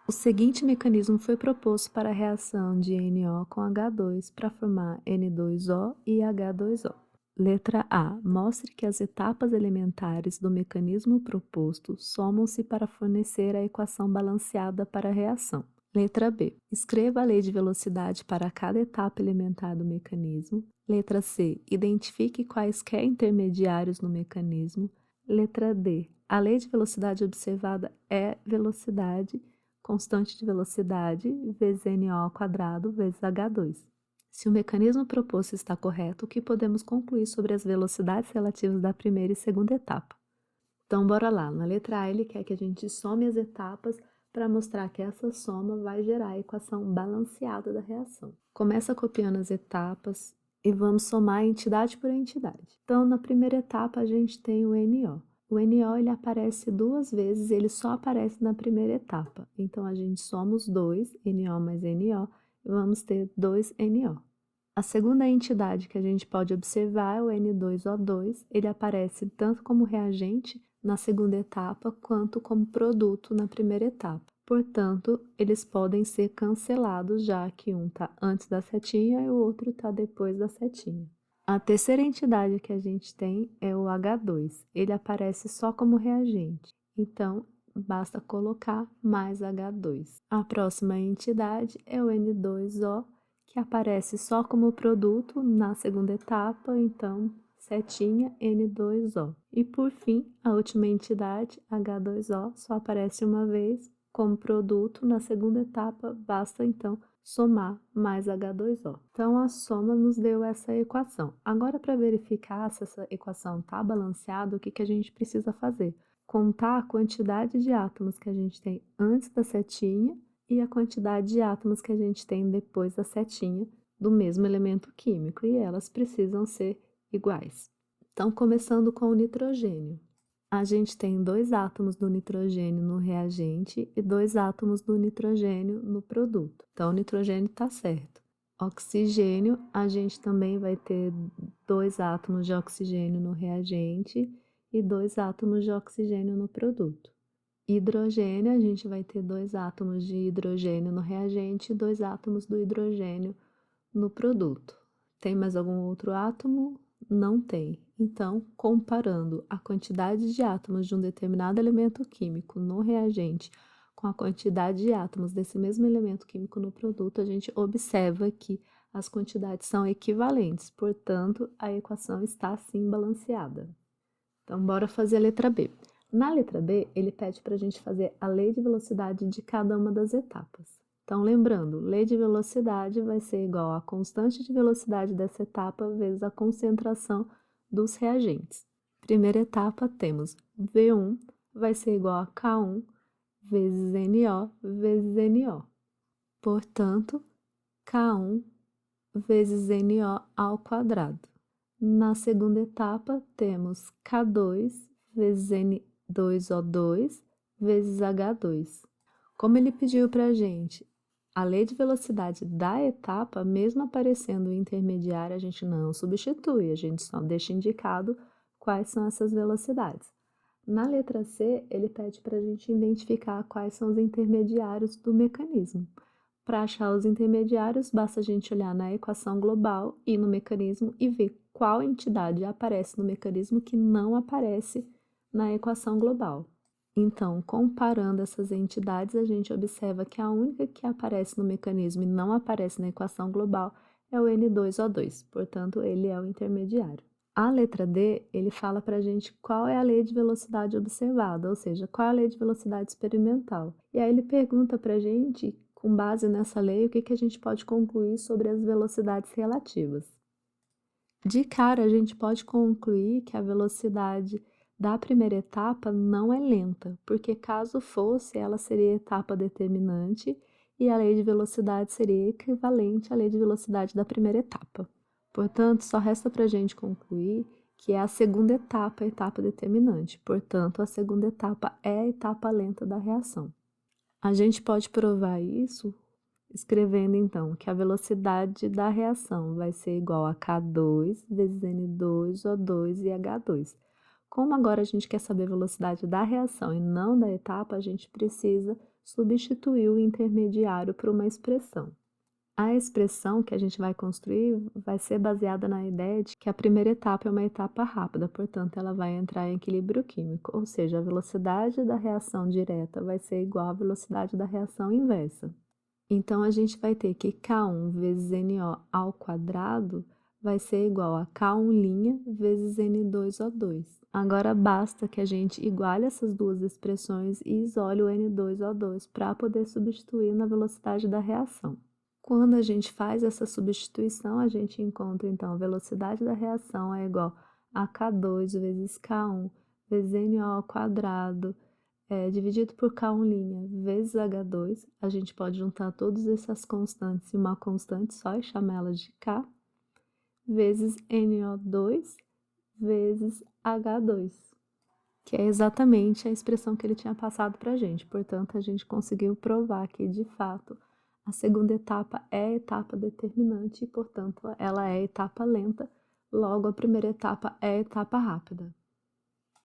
O seguinte mecanismo foi proposto para a reação de NO com H2 para formar N2O e H2O. Letra A. Mostre que as etapas elementares do mecanismo proposto somam-se para fornecer a equação balanceada para a reação. Letra B. Escreva a lei de velocidade para cada etapa elementar do mecanismo. Letra C. Identifique quaisquer intermediários no mecanismo. Letra D. A lei de velocidade observada é velocidade, constante de velocidade, vezes NO ao quadrado, vezes H2. Se o mecanismo proposto está correto, o que podemos concluir sobre as velocidades relativas da primeira e segunda etapa? Então, bora lá. Na letra A, ele quer que a gente some as etapas para mostrar que essa soma vai gerar a equação balanceada da reação. Começa copiando as etapas e vamos somar entidade por entidade. Então, na primeira etapa, a gente tem o NO. O NO ele aparece duas vezes, ele só aparece na primeira etapa. Então, a gente soma os dois, NO mais NO, e vamos ter 2NO. A segunda entidade que a gente pode observar é o N2O2, ele aparece tanto como reagente na segunda etapa quanto como produto na primeira etapa. Portanto, eles podem ser cancelados, já que um está antes da setinha e o outro está depois da setinha. A terceira entidade que a gente tem é o H2, ele aparece só como reagente, então basta colocar mais H2. A próxima entidade é o N2O, que aparece só como produto na segunda etapa, então setinha N2O. E por fim, a última entidade, H2O, só aparece uma vez como produto na segunda etapa, basta então somar mais H2O. Então, a soma nos deu essa equação. Agora, para verificar se essa equação está balanceada, o que a gente precisa fazer? Contar a quantidade de átomos que a gente tem antes da setinha e a quantidade de átomos que a gente tem depois da setinha do mesmo elemento químico, e elas precisam ser iguais. Então, começando com o nitrogênio. A gente tem 2 átomos do nitrogênio no reagente e 2 átomos do nitrogênio no produto. Então, o nitrogênio está certo. Oxigênio, a gente também vai ter 2 átomos de oxigênio no reagente e 2 átomos de oxigênio no produto. Hidrogênio, a gente vai ter 2 átomos de hidrogênio no reagente e 2 átomos do hidrogênio no produto. Tem mais algum outro átomo? Não tem. Então, comparando a quantidade de átomos de um determinado elemento químico no reagente com a quantidade de átomos desse mesmo elemento químico no produto, a gente observa que as quantidades são equivalentes, portanto, a equação está sim balanceada. Então, bora fazer a letra B. Na letra B, ele pede para a gente fazer a lei de velocidade de cada uma das etapas. Então, lembrando, lei de velocidade vai ser igual à constante de velocidade dessa etapa vezes a concentração dos reagentes. Primeira etapa, temos V1 vai ser igual a K1 vezes NO vezes NO. Portanto, K1 vezes NO ao quadrado. Na segunda etapa, temos K2 vezes N2O2 vezes H2. Como ele pediu para a gente a lei de velocidade da etapa, mesmo aparecendo o intermediário, a gente não substitui, a gente só deixa indicado quais são essas velocidades. Na letra C, ele pede para a gente identificar quais são os intermediários do mecanismo. Para achar os intermediários, basta a gente olhar na equação global e no mecanismo e ver qual entidade aparece no mecanismo que não aparece na equação global. Então, comparando essas entidades, a gente observa que a única que aparece no mecanismo e não aparece na equação global é o N2O2, portanto, ele é o intermediário. A letra D, ele fala para a gente qual é a lei de velocidade observada, ou seja, qual é a lei de velocidade experimental. E aí ele pergunta para a gente, com base nessa lei, o que a gente pode concluir sobre as velocidades relativas. De cara, a gente pode concluir que a velocidade da primeira etapa não é lenta, porque caso fosse, ela seria etapa determinante e a lei de velocidade seria equivalente à lei de velocidade da primeira etapa. Portanto, só resta para a gente concluir que é a segunda etapa a etapa determinante. Portanto, a segunda etapa é a etapa lenta da reação. A gente pode provar isso escrevendo, então, que a velocidade da reação vai ser igual a K2 vezes N2O2 e H2. Como agora a gente quer saber a velocidade da reação e não da etapa, a gente precisa substituir o intermediário por uma expressão. A expressão que a gente vai construir vai ser baseada na ideia de que a primeira etapa é uma etapa rápida, portanto, ela vai entrar em equilíbrio químico, ou seja, a velocidade da reação direta vai ser igual à velocidade da reação inversa. Então, a gente vai ter que K1 vezes NO ao quadrado vai ser igual a K1' vezes N2O2. Agora, basta que a gente iguale essas duas expressões e isole o N2O2 para poder substituir na velocidade da reação. Quando a gente faz essa substituição, a gente encontra, então, a velocidade da reação é igual a K2 vezes K1 vezes NO ao quadrado, dividido por K1' vezes H2. A gente pode juntar todas essas constantes em uma constante só e chamar ela de K, vezes NO2 vezes H2, que é exatamente a expressão que ele tinha passado para a gente. Portanto, a gente conseguiu provar que, de fato, a segunda etapa é a etapa determinante e, portanto, ela é a etapa lenta, logo a primeira etapa é a etapa rápida.